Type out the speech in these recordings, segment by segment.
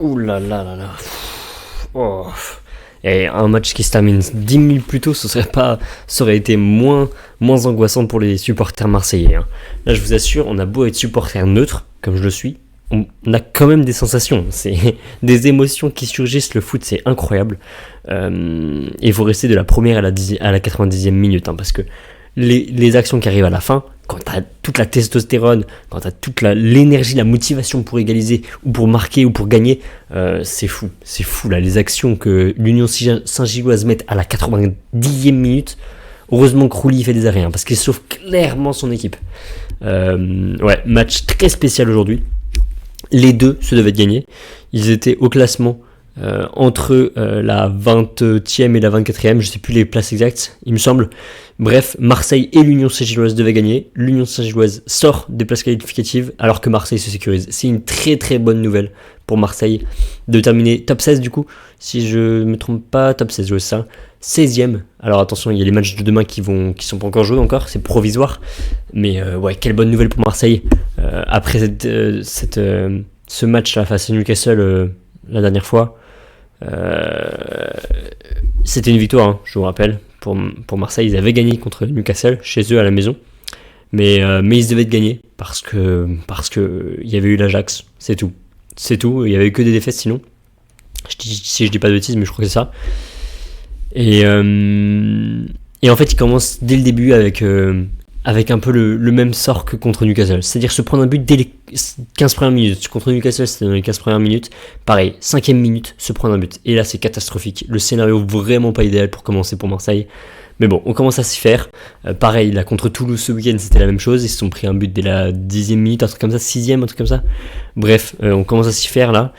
Ouh là là là là. Oh. Et un match qui se termine 10 minutes plus tôt, ça aurait été moins angoissant pour les supporters marseillais, hein. Là, je vous assure, on a beau être supporter neutre, comme je le suis, on a quand même des sensations. C'est des émotions qui surgissent. Le foot, c'est incroyable. Et il faut rester de la première à la 90e minute, hein, parce que les actions qui arrivent à la fin, quand t'as toute la testostérone, quand t'as toute l'énergie, la motivation pour égaliser, ou pour marquer, ou pour gagner, c'est fou là, les actions que l'Union Saint-Gilloise met à la 90e minute. Heureusement que Rouli fait des arrêts, hein, parce qu'il sauve clairement son équipe. Ouais, match très spécial aujourd'hui. Les deux se devaient de gagner. Ils étaient au classement entre la 20e et la 24e, je ne sais plus les places exactes, il me semble. Bref, Marseille et l'Union Saint-Gilloise devaient gagner. L'Union Saint-Gilloise sort des places qualificatives alors que Marseille se sécurise. C'est une très très bonne nouvelle pour Marseille de terminer top 16 du coup. Si je ne me trompe pas, top 16, ouais, ça. 16e. Alors attention, il y a les matchs de demain qui sont pas encore joués encore, c'est provisoire. Mais ouais, quelle bonne nouvelle pour Marseille. Après ce match-là face à Newcastle la dernière fois, c'était une victoire, hein, je vous rappelle. Pour Marseille, ils avaient gagné contre Newcastle chez eux à la maison, mais ils devaient gagner parce que il y avait eu l'Ajax, c'est tout, il y avait eu que des défaites sinon. Si je dis pas de bêtises, mais je crois que c'est ça. Et en fait, ils commencent dès le début avec un peu le même sort que contre Newcastle, c'est-à-dire se prendre un but dès les 15 premières minutes. Contre Newcastle, c'était dans les 15 premières minutes. Pareil, 5ème minute, se prendre un but. Et là, c'est catastrophique. Le scénario vraiment pas idéal pour commencer pour Marseille. Mais bon, on commence à s'y faire. Pareil, là, contre Toulouse ce week-end, c'était la même chose. Ils se sont pris un but dès la 10ème minute, un truc comme ça, 6ème, un truc comme ça. Bref, on commence à s'y faire là.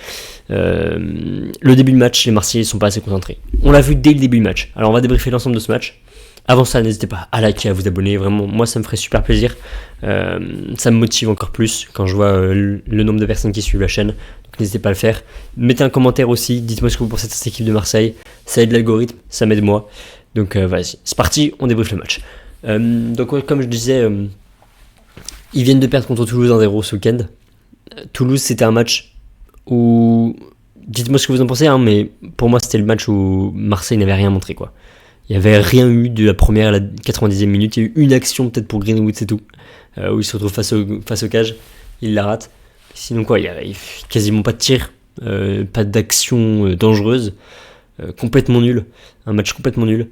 Le début du match, les Marseillais ne sont pas assez concentrés. On l'a vu dès le début du match. Alors, on va débriefer l'ensemble de ce match. Avant ça, n'hésitez pas à liker, à vous abonner, vraiment, moi ça me ferait super plaisir. Ça me motive encore plus quand je vois le nombre de personnes qui suivent la chaîne, donc n'hésitez pas à le faire. Mettez un commentaire aussi, dites-moi ce que vous pensez de cette équipe de Marseille, ça aide l'algorithme, ça m'aide moi. Donc vas-y, c'est parti, on débriefe le match. Donc ouais, comme je disais, ils viennent de perdre contre Toulouse 1-0 ce week-end. Toulouse, c'était un match où, dites-moi ce que vous en pensez, hein, mais pour moi c'était le match où Marseille n'avait rien montré, quoi. Il n'y avait rien eu de la première à la 90e minute. Il y a eu une action peut-être pour Greenwood, c'est tout. Où il se retrouve face au cage. Il la rate. Sinon quoi, il n'y a quasiment pas de tir. Pas d'action dangereuse. Complètement nul. Un match complètement nul.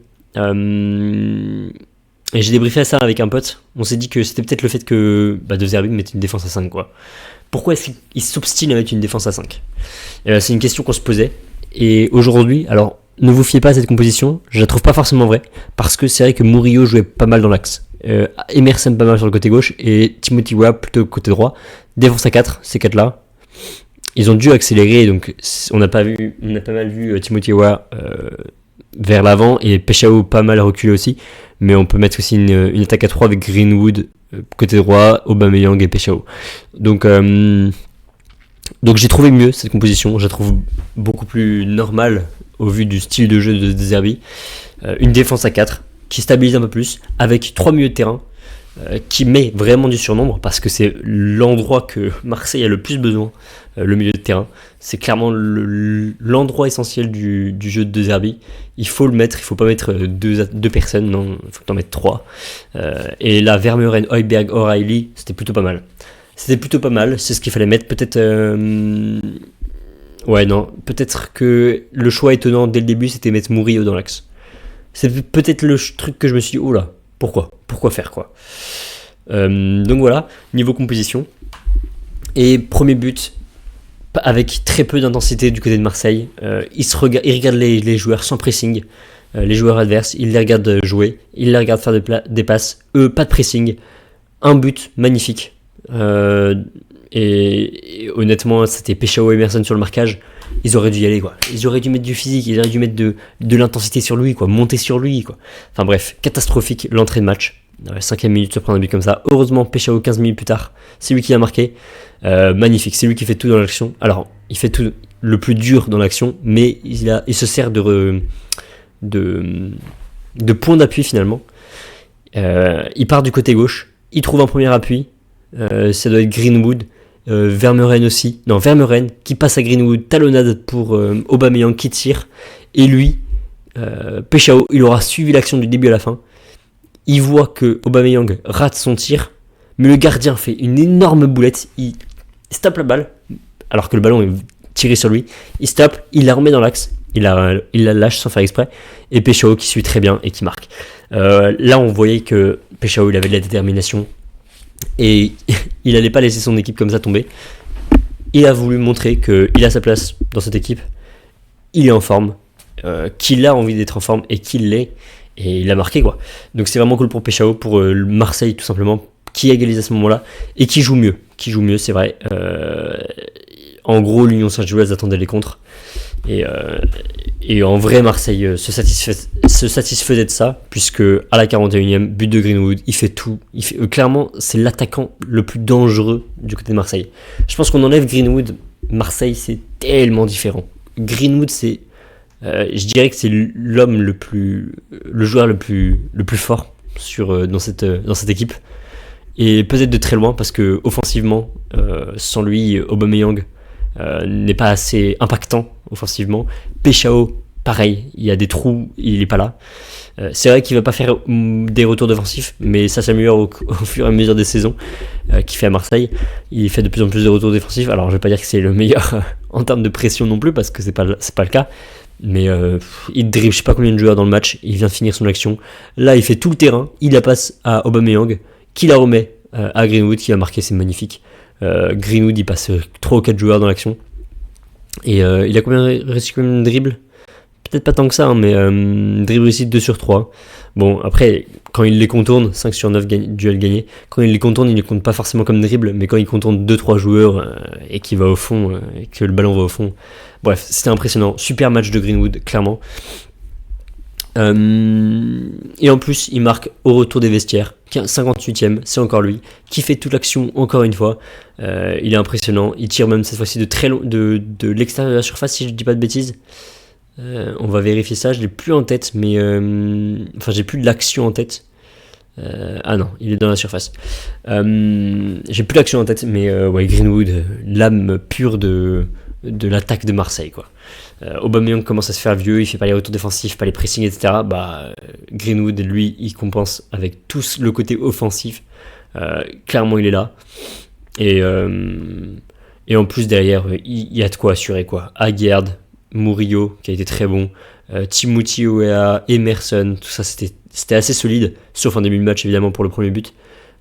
Et j'ai débriefé à ça avec un pote. On s'est dit que c'était peut-être le fait que De Zerbi mette une défense à 5, quoi. Pourquoi est-ce qu'il s'obstine à mettre une défense à 5 ? C'est une question qu'on se posait. Et aujourd'hui, alors... ne vous fiez pas à cette composition, je la trouve pas forcément vraie, parce que c'est vrai que Murillo jouait pas mal dans l'axe, Emerson pas mal sur le côté gauche, et Timothy Weah plutôt côté droit. Défense à 4, ces 4-là, ils ont dû accélérer, donc on a pas mal vu Timothy Weah vers l'avant, et Peshao pas mal reculé aussi, mais on peut mettre aussi une attaque à 3 avec Greenwood côté droit, Aubameyang et Peshao. Donc j'ai trouvé mieux cette composition, je la trouve beaucoup plus normale au vu du style de jeu de Zerbi. Une défense à 4 qui stabilise un peu plus, avec 3 milieux de terrain qui met vraiment du surnombre, parce que c'est l'endroit que Marseille a le plus besoin, le milieu de terrain. C'est clairement l'endroit essentiel du jeu de Zerbi. Il faut le mettre, il ne faut pas mettre deux personnes, non, il faut en mettre 3. Et là, Vermeuren, Højbjerg, O'Reilly, c'était plutôt pas mal. C'est ce qu'il fallait mettre. Peut-être peut-être que le choix étonnant dès le début, c'était mettre Murillo dans l'axe. C'est peut-être le truc que je me suis dit, oh là, pourquoi faire, quoi. Donc voilà, niveau composition. Et premier but, avec très peu d'intensité du côté de Marseille. Ils regardent les joueurs sans pressing, les joueurs adverses, ils les regardent jouer, ils les regardent faire des passes. Eux, pas de pressing. Un but magnifique. Et honnêtement, c'était Peshao et Emerson sur le marquage. Ils auraient dû y aller, quoi. Ils auraient dû mettre du physique, ils auraient dû mettre de l'intensité sur lui, quoi. Monter sur lui, quoi. Enfin bref, catastrophique l'entrée de match. 5ème minute, se prendre un but comme ça. Heureusement, Peshao 15 minutes plus tard, c'est lui qui a marqué. Magnifique, c'est lui qui fait tout dans l'action. Alors, il fait tout le plus dur dans l'action, mais il se sert de point d'appui finalement. Il part du côté gauche, il trouve un premier appui. Ça doit être Greenwood. Vermeuren aussi. Non, Vermeuren qui passe à Greenwood, talonnade pour Aubameyang qui tire. Et lui, Peshao, il aura suivi l'action du début à la fin. Il voit que Aubameyang rate son tir, mais le gardien fait une énorme boulette. Il stoppe la balle, alors que le ballon est tiré sur lui. Il stoppe, il la remet dans l'axe. Il la lâche sans faire exprès. Et Peshao qui suit très bien et qui marque. Là, on voyait que Peshao, il avait de la détermination. Et il n'allait pas laisser son équipe comme ça tomber. Il a voulu montrer qu'il a sa place dans cette équipe. Il est en forme. Qu'il a envie d'être en forme et qu'il l'est. Et il a marqué, quoi. Donc c'est vraiment cool pour Peshao, pour Marseille tout simplement, qui égalise à ce moment-là et qui joue mieux. Qui joue mieux, c'est vrai. En gros, l'Union Saint-Gilloise attendait les contres. Et en vrai, Marseille se satisfaisait de ça, puisque à la 41e, but de Greenwood, il fait tout. Clairement, c'est l'attaquant le plus dangereux du côté de Marseille. Je pense qu'on enlève Greenwood, Marseille, c'est tellement différent. Greenwood, c'est... je dirais que c'est le joueur le plus fort dans cette équipe. Et peut-être de très loin, parce que offensivement, sans lui, Aubameyang n'est pas assez impactant offensivement. Peshao, pareil, il y a des trous, il n'est pas là. C'est vrai qu'il ne va pas faire des retours défensifs, mais ça s'améliore au fur et à mesure des saisons qu'il fait à Marseille. Il fait de plus en plus de retours défensifs. Alors je ne vais pas dire que c'est le meilleur en termes de pression non plus, parce que c'est pas le cas. Mais il dribble je sais pas combien de joueurs dans le match, il vient finir son action. Là il fait tout le terrain, il la passe à Aubameyang, qui la remet à Greenwood, qui va marquer, c'est magnifique. Greenwood il passe 3 ou 4 joueurs dans l'action. Et il a combien de dribbles ? Peut-être pas tant que ça, hein, mais dribble réussi 2 sur 3. Bon, après, quand il les contourne, 5 sur 9 duels gagnés, quand il les contourne, il ne les compte pas forcément comme dribble, mais quand il contourne 2-3 joueurs et qu'il va au fond, et que le ballon va au fond, bref, c'était impressionnant. Super match de Greenwood, clairement. Et en plus, il marque au retour des vestiaires, 58ème, c'est encore lui, qui fait toute l'action encore une fois. Il est impressionnant, il tire même cette fois-ci de très long, de l'extérieur de la surface, si je ne dis pas de bêtises. On va vérifier ça, je l'ai plus en tête, mais enfin j'ai plus de l'action en tête. Ah non, il est dans la surface. J'ai plus l'action en tête, mais ouais, Greenwood, l'âme pure de l'attaque de Marseille, quoi. Aubameyang commence à se faire vieux, il fait pas les retours défensifs, pas les pressings, etc. Greenwood, lui, il compense avec tout le côté offensif. Clairement, il est là. Et en plus derrière, il y a de quoi assurer, quoi. Aguerd, Murillo qui a été très bon, Timothy Weah, Emerson, tout ça c'était assez solide, sauf en début de match évidemment pour le premier but,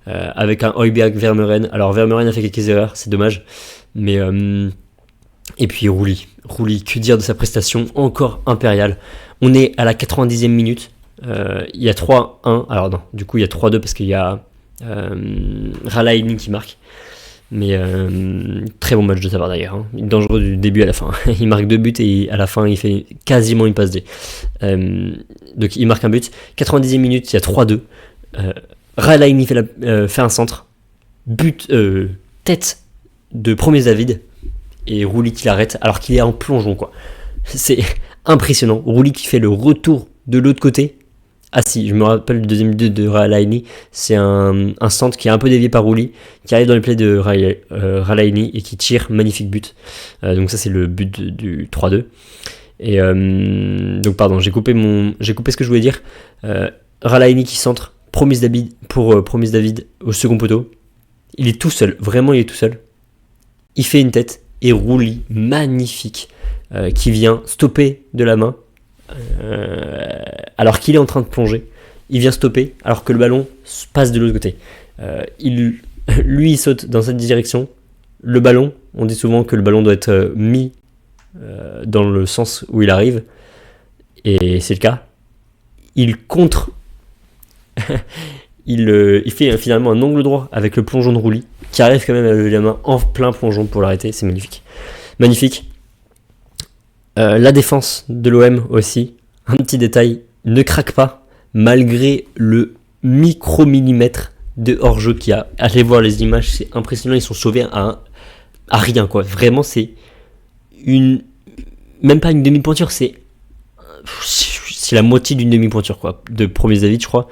avec un Højbjerg, Vermeuren. Alors Vermeuren a fait quelques erreurs, c'est dommage, mais et puis Rouli, que dire de sa prestation, encore impériale. On est à la 90e minute, il y a 3-1, alors non, du coup il y a 3-2 parce qu'il y a Ralaini qui marque. Mais très bon match de sa part d'ailleurs, hein. Dangereux du début à la fin. Il marque 2 buts et à la fin il fait quasiment une passe D. Donc il marque un but. 90e minute, il y a 3-2. Ralaini fait un centre. But tête de Promes David. Et Rouli qui l'arrête alors qu'il est en plongeon, quoi. C'est impressionnant. Rouli qui fait le retour de l'autre côté. Ah si, je me rappelle du deuxième but de Ralaini, c'est un centre qui est un peu dévié par Rouli, qui arrive dans les plaies de Ralaini et qui tire, magnifique but. Donc ça c'est le but du 3-2. Et donc pardon, j'ai coupé ce que je voulais dire. Ralaini qui centre, Promes David au second poteau. Il est tout seul, vraiment il est tout seul. Il fait une tête et Rouli, magnifique, qui vient stopper de la main. Alors qu'il est en train de plonger, il vient stopper alors que le ballon passe de l'autre côté. Lui il saute dans cette direction. Le ballon, on dit souvent que le ballon doit être mis dans le sens où il arrive, et c'est le cas. Il contre. Il fait finalement un angle droit avec le plongeon de Rouli, qui arrive quand même à lever la main en plein plongeon pour l'arrêter. C'est magnifique. La défense de l'OM aussi, un petit détail, ne craque pas malgré le micro-millimètre de hors-jeu qu'il y a. Allez voir les images, c'est impressionnant, ils sont sauvés à rien, quoi. Vraiment, c'est même pas une demi-pointure, c'est la moitié d'une demi-pointure, quoi, de Promes David, je crois.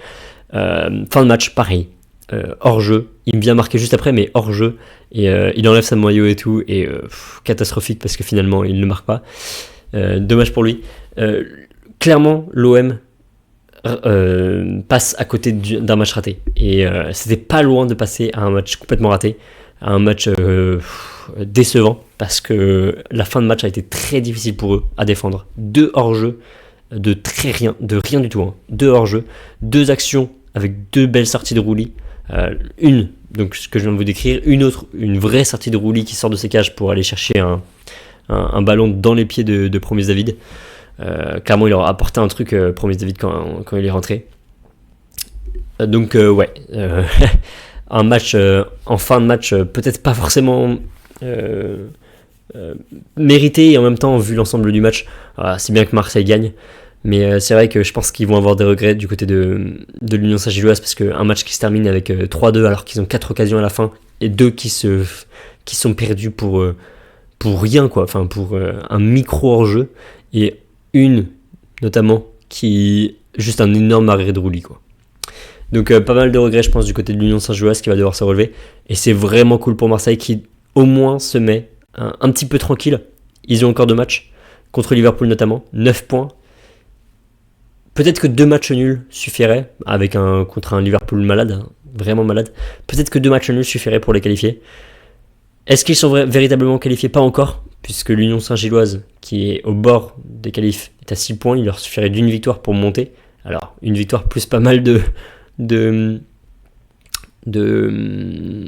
Fin de match, pareil, hors-jeu, il vient marquer juste après, mais hors jeu, et il enlève sa maillot et tout, et catastrophique parce que finalement il ne marque pas. Dommage pour lui. Clairement, l'OM passe à côté d'un match raté, et c'était pas loin de passer à un match complètement raté, à un match décevant, parce que la fin de match a été très difficile pour eux à défendre. 2 hors-jeu de rien du tout, hein. 2 hors-jeu, 2 actions avec 2 belles sorties de Rouli, une, donc ce que je viens de vous décrire, une vraie sortie de Rouli qui sort de ses cages pour aller chercher un ballon dans les pieds de Promise David. Clairement il aura apporté un truc, Promise David, quand il est rentré. Donc ouais, un match en fin de match peut-être pas forcément mérité, et en même temps vu l'ensemble du match, c'est bien que Marseille gagne, mais c'est vrai que je pense qu'ils vont avoir des regrets du côté de l'Union Saint-Gilloise, parce qu'un match qui se termine avec 3-2 alors qu'ils ont 4 occasions à la fin, et 2 qui sont perdus pour rien, quoi, enfin pour un micro hors-jeu, et une notamment qui juste un énorme arrêt de Rouli, quoi. Donc pas mal de regrets, je pense, du côté de l'Union Saint-Gilloise, qui va devoir se relever, et c'est vraiment cool pour Marseille qui au moins se met un petit peu tranquille. Ils ont encore 2 matchs contre Liverpool notamment, 9 points. Peut-être que 2 matchs nuls suffiraient, contre un Liverpool malade, hein, vraiment malade. Peut-être que 2 matchs nuls suffiraient pour les qualifier. Est-ce qu'ils sont véritablement qualifiés? Pas encore, puisque l'Union Saint-Gilloise, qui est au bord des qualifs, est à 6 points. Il leur suffirait d'une victoire pour monter. Alors, une victoire plus pas mal de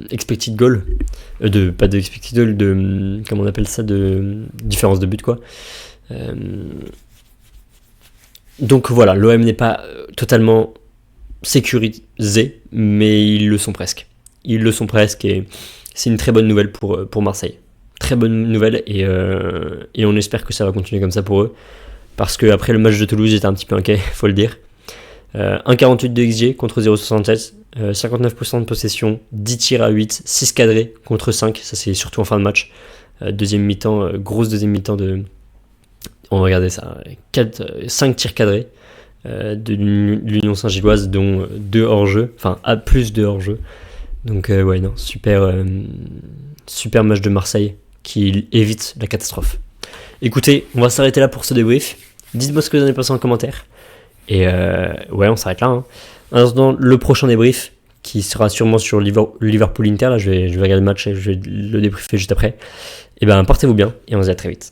expected goal, pas de expected goal, comment on appelle ça, de différence de but, quoi. Donc voilà, l'OM n'est pas totalement sécurisé, mais ils le sont presque. Ils le sont presque, et c'est une très bonne nouvelle pour Marseille. Très bonne nouvelle, et on espère que ça va continuer comme ça pour eux, parce qu'après le match de Toulouse, j'étais un petit peu inquiet, faut le dire. 1,48 de XG contre 0,76, 59% de possession, 10 tirs à 8, 6 cadrés contre 5, ça c'est surtout en fin de match. Deuxième mi-temps, grosse deuxième mi-temps on va regarder ça, 5 tirs cadrés de l'Union Saint-Gilloise, dont 2 hors-jeu, enfin à plus de hors-jeu. Donc ouais, non, super match de Marseille qui évite la catastrophe. Écoutez, on va s'arrêter là pour ce débrief. Dites-moi ce que vous en avez pensé en commentaire. Et ouais, on s'arrête là, hein. Dans le prochain débrief, qui sera sûrement sur Liverpool-Inter, là je vais regarder le match et je vais le débriefer juste après. Et ben portez-vous bien, et on se dit à très vite.